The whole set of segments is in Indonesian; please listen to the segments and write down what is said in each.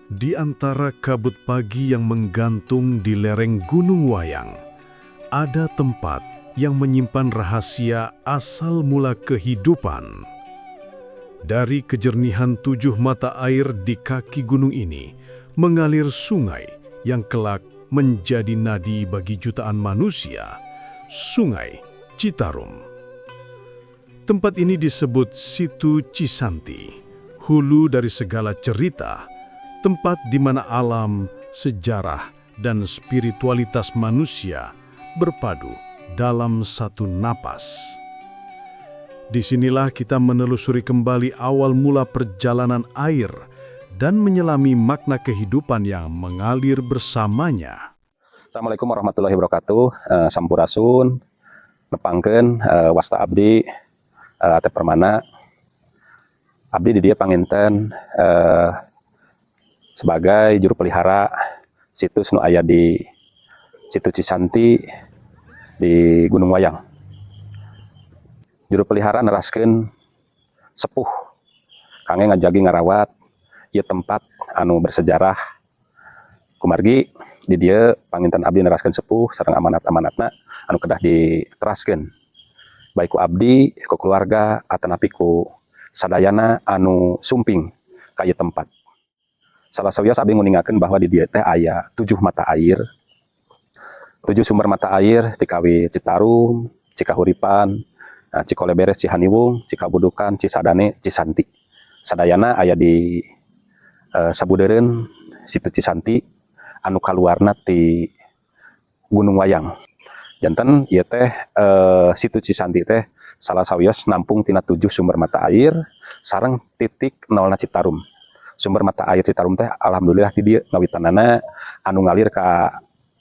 Di antara kabut pagi yang menggantung di lereng Gunung Wayang, ada tempat yang menyimpan rahasia asal mula kehidupan. Dari kejernihan 7 mata air di kaki gunung ini, mengalir sungai yang kelak menjadi nadi bagi jutaan manusia, Sungai Citarum. Tempat ini disebut Situ Cisanti, hulu dari segala cerita, tempat di mana alam, sejarah, dan spiritualitas manusia berpadu dalam satu napas. Disinilah kita menelusuri kembali awal mula perjalanan air dan menyelami makna kehidupan yang mengalir bersamanya. Assalamualaikum warahmatullahi wabarakatuh. Sampurasun, nepangkeun wasta abdi Ate Permana. Abdi di dia panginten sebagai juru pelihara situs nu aya di Situ Cisanti di Gunung Wayang. Juru pelihara neraskeun sepuh kangge ngajagi ngarawat ieu tempat anu bersejarah. Kumargi di dia panginten abdi neraskeun sepuh sareng amanat-amanatna anu kedah diteraskeun baik ku abdi, ku keluarga, atanapi ku sadayana anu sumping ka ieu tempat. Salah sawios abdi nguningakeun bahwa di dieu teh aya 7 mata air. 7 sumber mata air ti kawi Citarum, Cikahuripan, Cikoleberes, Cihaniwung, Cikabudukan, Cisadane, Cisanti. Sadayana aya di sabudeureun Situ Cisanti anu kaluarna ti Gunung Wayang. Janten ieu teh Situ Cisanti teh salah sawios nampung tina 7 sumber mata air sareng titik nolna Citarum. Sumber mata air Citarum teh alhamdulillah di dieu ngawitanana anu ngalir ka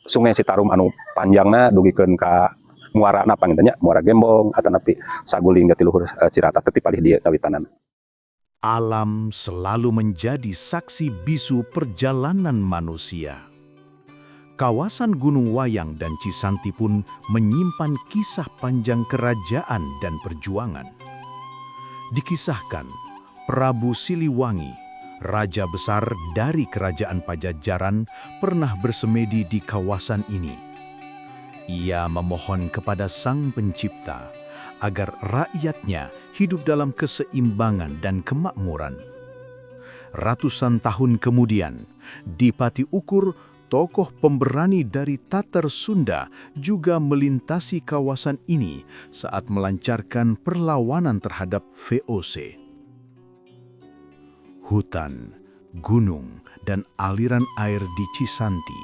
Sungai Citarum anu panjangna dugikeun ka muarana pangintennya Muara Gembong atanapi saguling gatiluhur Cirata teh ti palih dieu ngawitanana. Alam selalu menjadi saksi bisu perjalanan manusia. Kawasan Gunung Wayang dan Cisanti pun menyimpan kisah panjang kerajaan dan perjuangan. Dikisahkan, Prabu Siliwangi, raja besar dari kerajaan Pajajaran, pernah bersemedi di kawasan ini. Ia memohon kepada Sang Pencipta agar rakyatnya hidup dalam keseimbangan dan kemakmuran. Ratusan tahun kemudian, di Pati Ukur, tokoh pemberani dari Tatar Sunda juga melintasi kawasan ini saat melancarkan perlawanan terhadap VOC. Hutan, gunung, dan aliran air di Cisanti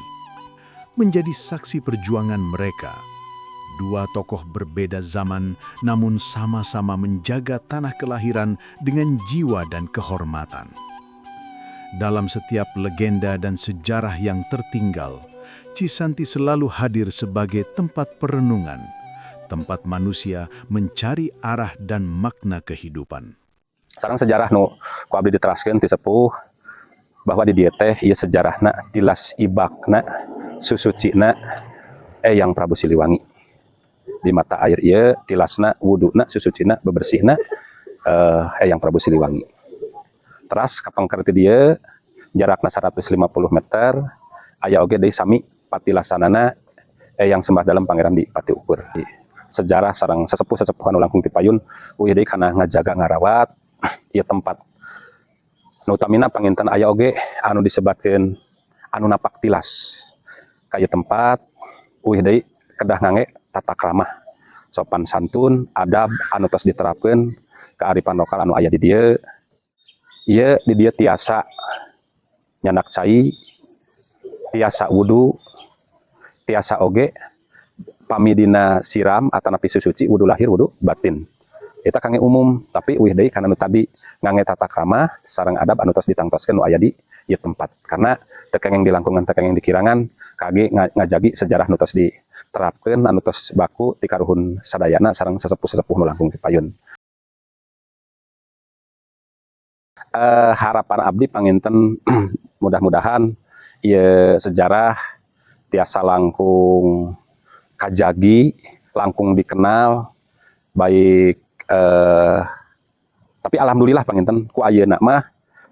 menjadi saksi perjuangan mereka. Dua tokoh berbeda zaman namun sama-sama menjaga tanah kelahiran dengan jiwa dan kehormatan. Dalam setiap legenda dan sejarah yang tertinggal, Cisanti selalu hadir sebagai tempat perenungan, tempat manusia mencari arah dan makna kehidupan. Sareng sejarah nu ku abdi diteraskeun ti sepuh bahwa di dieu teh ieu sejarahna tilas ibakna susucina Eyang Prabu Siliwangi. Di mata air ieu tilasna wuduna susucina bebersihna Eyang Prabu Siliwangi. Teras kapangker ti dieu jarakna 150 meter aya oge deui sami patilasanana Eyang Sembah Dalem Pangeran di Pati Ukur. Sejarah sareng sesepuh-sesepuh anu langkung ti payun uih deui kana ngajaga ngarawat ieu tempat. Nu utamina panginten aya oge anu disebatkeun anu napak tilas ka ieu tempat uih deui kedah ngangge tata krama, sopan santun, adab anu tos diterapkeun kearifan lokal anu aya di dieu. Ieu di dieu tiasa nyanak cai, tiasa wudu, tiasa oge pamidina siram atanapi susuci wudu lahir wudu batin. Eta kangge umum, tapi uih deui kana nu tadi ngangge tata krama sareng adab anu tos ditangtoskeun nu aya di ieu tempat. Karena teu kengeng di langkungan, teu kengeng di kirangan, kage ngajagi sejarah nu tos diterapkeun anu tos baku ti karuhun sadayana sareng sesepuh-sesepuh nu langkung ti payun. Harapan abdi panginten mudah-mudahan ieu sejarah tiasa langkung kajagi, langkung dikenal baik tapi alhamdulillah panginten ku ayeuna mah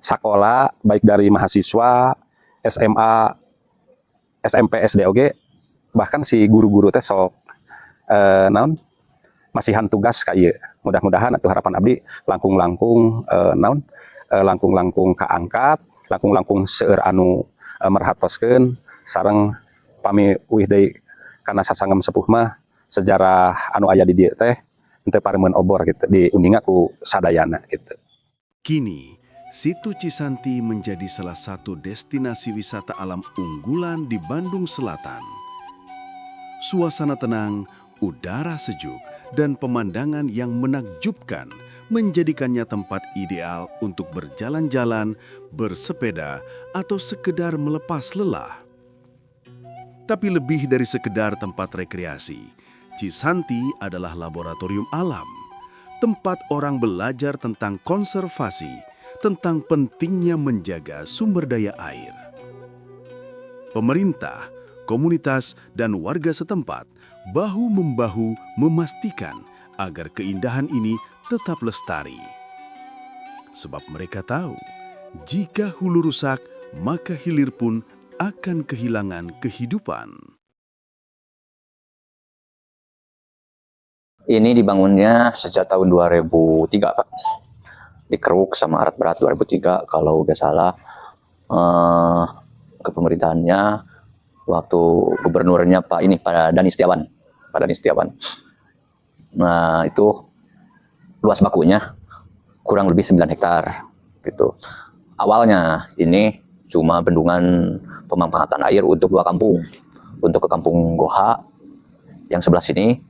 sekolah baik dari mahasiswa, SMA, SMP, SD oge, bahkan si guru-guru teh sok naon masihan tugas kayak mudah-mudahan atau harapan abdi langkung-langkung naon langkung-langkung kaangkat, langkung-langkung seueur anu merhatoskeun sareng pami uih deui kana sasangem sepuh mah sejarah anu aya di dieu teh henteu paremeun obor gitu diundingan ku sadayana gitu. Kini, Situ Cisanti menjadi salah satu destinasi wisata alam unggulan di Bandung Selatan. Suasana tenang, udara sejuk, dan pemandangan yang menakjubkan menjadikannya tempat ideal untuk berjalan-jalan, bersepeda, atau sekedar melepas lelah. Tapi lebih dari sekedar tempat rekreasi, Cisanti adalah laboratorium alam, tempat orang belajar tentang konservasi, tentang pentingnya menjaga sumber daya air. Pemerintah, komunitas, dan warga setempat bahu-membahu memastikan agar keindahan ini tetap lestari. Sebab mereka tahu, jika hulu rusak, maka hilir pun akan kehilangan kehidupan. Ini dibangunnya sejak tahun 2003, Pak. Dikeruk sama alat berat 2003 kalau nggak salah. Kepemerintahannya waktu gubernurnya Pak Dani Setiawan. Nah, itu luas bakunya kurang lebih 9 hektar gitu. Awalnya ini cuma bendungan pemanfaatan air untuk 2 kampung. Untuk ke kampung Goha yang sebelah sini,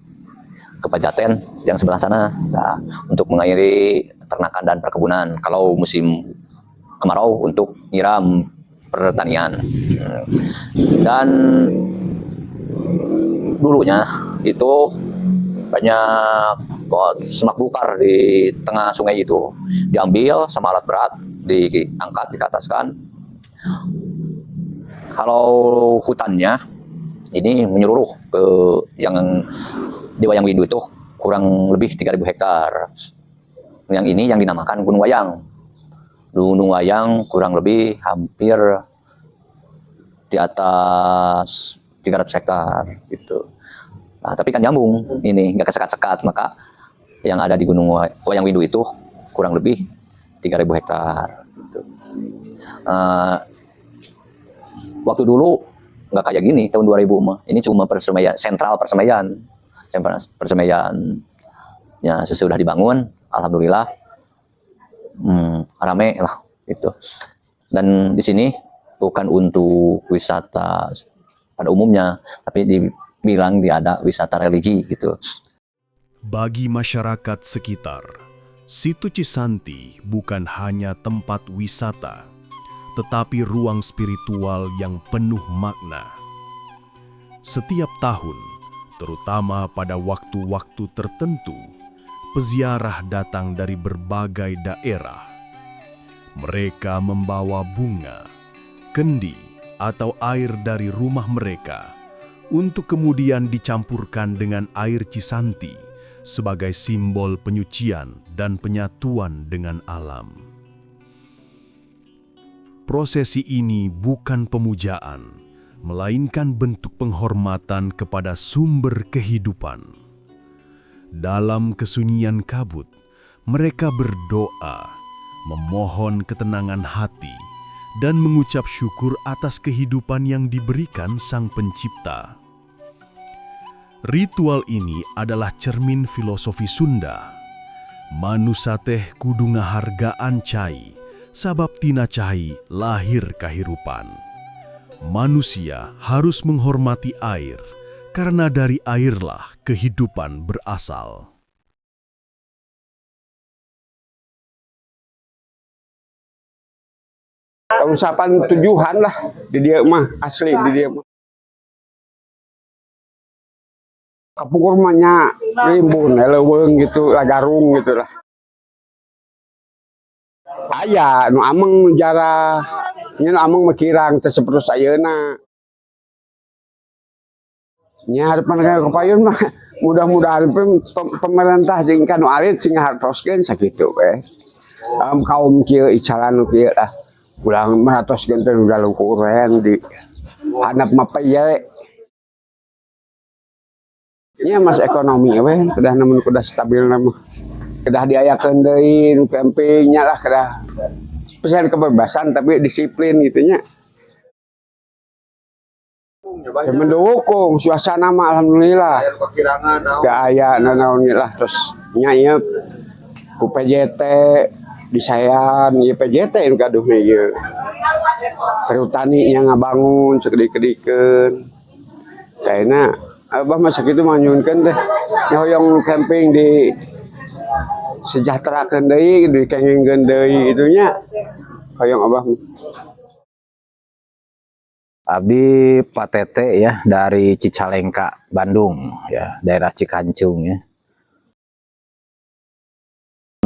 ke Pajaten yang sebelah sana. Nah, untuk mengairi ternakan dan perkebunan. Kalau musim kemarau untuk nyiram pertanian. Dan dulunya itu banyak semak belukar di tengah sungai itu. Diambil sama alat berat, diangkat, dikataskan. Kalau hutannya ini menyeluruh ke yang di Wayang Windu itu kurang lebih 3.000 hektar. Yang ini yang dinamakan Gunung Wayang. Gunung Wayang kurang lebih hampir di atas 300 hektar gitu. Nah, tapi kan nyambung ini, nggak kesekat-sekat, maka yang ada di Gunung Wayang Windu itu kurang lebih 3.000 hektar gitu. Waktu dulu nggak kayak gini, tahun 2000 mah. Ini cuma sentral persemaian. Ya, sesudah dibangun, alhamdulillah rame lah gitu. Dan di sini bukan untuk wisata pada umumnya, tapi dibilang ada wisata religi gitu. Bagi masyarakat sekitar, Situ Cisanti bukan hanya tempat wisata, tetapi ruang spiritual yang penuh makna. Setiap tahun, terutama pada waktu-waktu tertentu, peziarah datang dari berbagai daerah. Mereka membawa bunga, kendi, atau air dari rumah mereka untuk kemudian dicampurkan dengan air Cisanti sebagai simbol penyucian dan penyatuan dengan alam. Prosesi ini bukan pemujaan, melainkan bentuk penghormatan kepada sumber kehidupan. Dalam kesunyian kabut, mereka berdoa, memohon ketenangan hati, dan mengucap syukur atas kehidupan yang diberikan Sang Pencipta. Ritual ini adalah cermin filosofi Sunda. Manusa teh kudu ngahargaan cai, sabab tina cai lahir kahirupan. Manusia harus menghormati air, karena dari airlah kehidupan berasal. Usapan tujuan lah di dia mah, asli di dia mah. Kapung rumahnya rimbun, eleweng gitu, lagarung gitu lah. Aya, nu ameng jarah, nu ameng makirang terseperus ayeuna. Nya harapan kapayun mah mudah-mudahan pemerintah jeung kanu alit sing hartoskeun sakitu we. kaum kieu isalan kieu lah ulang meratos genten udah lungkuren di hanap mapeye nya mas ekonomi we kedah namun kudah stabil nama kedah diayakeun deui nu campingnya lah kedah pesan kebebasan tapi disiplin gitunya. Ya mendukung suasana mah alhamdulillah. Gak aya nanaon lah terus nya ku PJT disayan ieu PJT nu gaduhna ieu. Perhutani yang ngabangun segede-gedikeun. Kayaknya abah masa kitu mah nyunkeun teh hoyong camping di sejahterakeun deui dikengengkeun deui itunya hoyong abah. Abdi Pak Tete ya dari Cicalengka, Bandung ya, daerah Cikancung ya.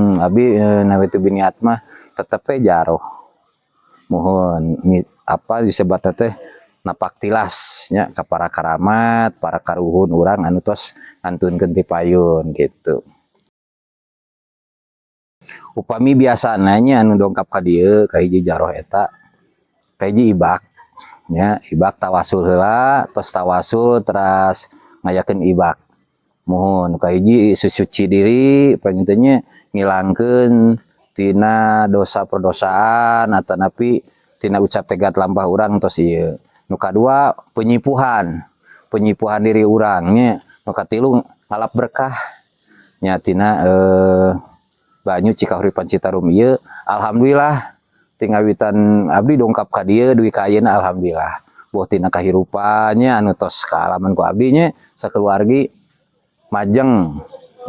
Abdi nawitu biniat mah tetep jaroh. Mohon apa disebut teh napak tilas nya ka para karamat, para karuhun urang anu tos ngantunkeun ti payun gitu. Upami biasana nya anu dongkap ka dieu ka hiji jaroh eta ka hiji ibak. Ya, ibak tawasul heula, tos tawasul teras ngayakeun ibak. Mohon ka hiji susuci diri pangintenya ngilangkeun tina dosa perdosaan atanapi tina ucap tegat lampah urang tos ieu. Nu kadua penyipuhan diri urang nya. Nu katilu ngalap berkah nya tina banyu Cikahuripan Citarum ieu alhamdulillah tingawitan abdi dongkap ka dieu duwi ka ayeuna alhamdulillah. Boh tina kahirupannya anu tos kaalaman ku abdi nya sakeluargi majeng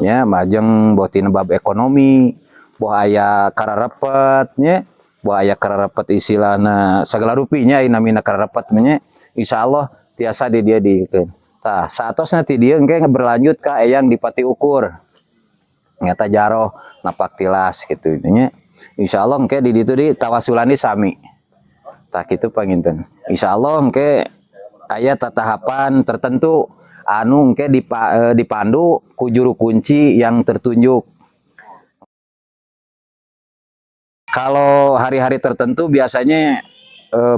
nya majeng boh tina bab ekonomi, boh aya kararepet nya, boh aya kararepet istilahna sagala rupi nya namina kararepet nya insyaallah tiasa di dia dikeun. Tah saatosna ti dieu engke berlanjut ka eyang dipati ukur. Nyata jaroh napak tilas gitu nya. Insyaallah engke di ditu di tawasulani sami. Tah kitu panginten. Insyaallah engke aya tatahapan tertentu anu engke dipandu ku juru kunci yang tertunjuk. Kalau hari-hari tertentu biasanya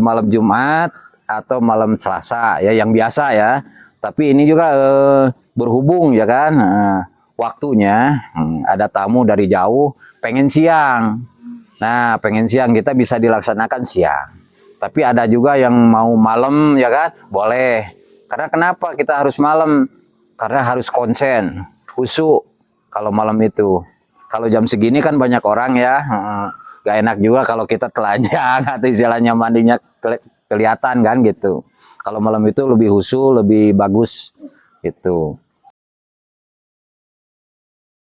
malam Jumat atau malam Selasa ya yang biasa ya. Tapi ini juga berhubung ya kan waktunya ada tamu dari jauh pengen siang. Nah, pengen siang kita bisa dilaksanakan siang. Tapi ada juga yang mau malam ya kan? Boleh. Karena kenapa kita harus malam? Karena harus konsen, khusyuk kalau malam itu. Kalau jam segini kan banyak orang ya. Gak enak juga kalau kita telanjang atau istilahnya mandinya kelihatan kan gitu. Kalau malam itu lebih khusyuk, lebih bagus gitu.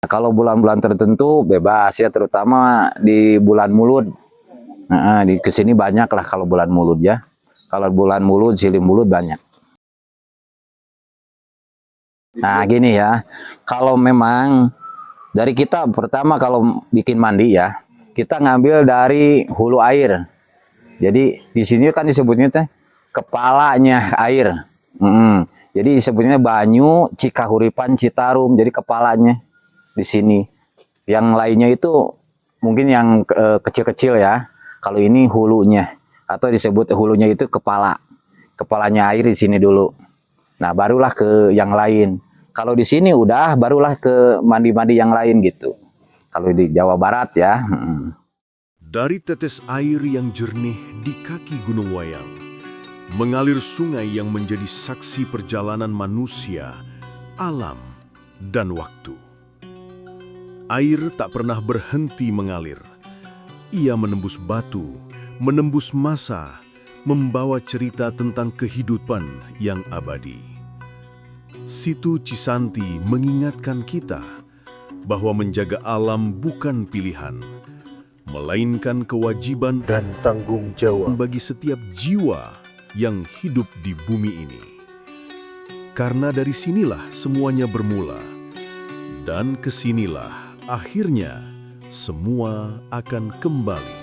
Kalau bulan-bulan tertentu bebas ya, terutama di bulan Mulud. Nah, di kesini banyak lah kalau bulan Mulud ya. Kalau bulan Mulud, Silim Mulud banyak. Nah gini ya, kalau memang dari kita pertama kalau bikin mandi ya, kita ngambil dari hulu air. Jadi di sini kan disebutnya teh kepalanya air. Jadi disebutnya banyu Cikahuripan Citarum. Jadi kepalanya di sini. Yang lainnya itu mungkin yang kecil-kecil ya. Kalau ini hulunya atau disebut hulunya itu kepala. Kepalanya air di sini dulu. Nah, barulah ke yang lain. Kalau di sini udah barulah ke mandi-mandi yang lain gitu. Kalau di Jawa Barat ya. Dari tetes air yang jernih di kaki Gunung Wayang, mengalir sungai yang menjadi saksi perjalanan manusia, alam, dan waktu. Air tak pernah berhenti mengalir. Ia menembus batu, menembus masa, membawa cerita tentang kehidupan yang abadi. Situ Cisanti mengingatkan kita bahwa menjaga alam bukan pilihan, melainkan kewajiban dan tanggung jawab bagi setiap jiwa yang hidup di bumi ini. Karena dari sinilah semuanya bermula, dan kesinilah akhirnya semua akan kembali.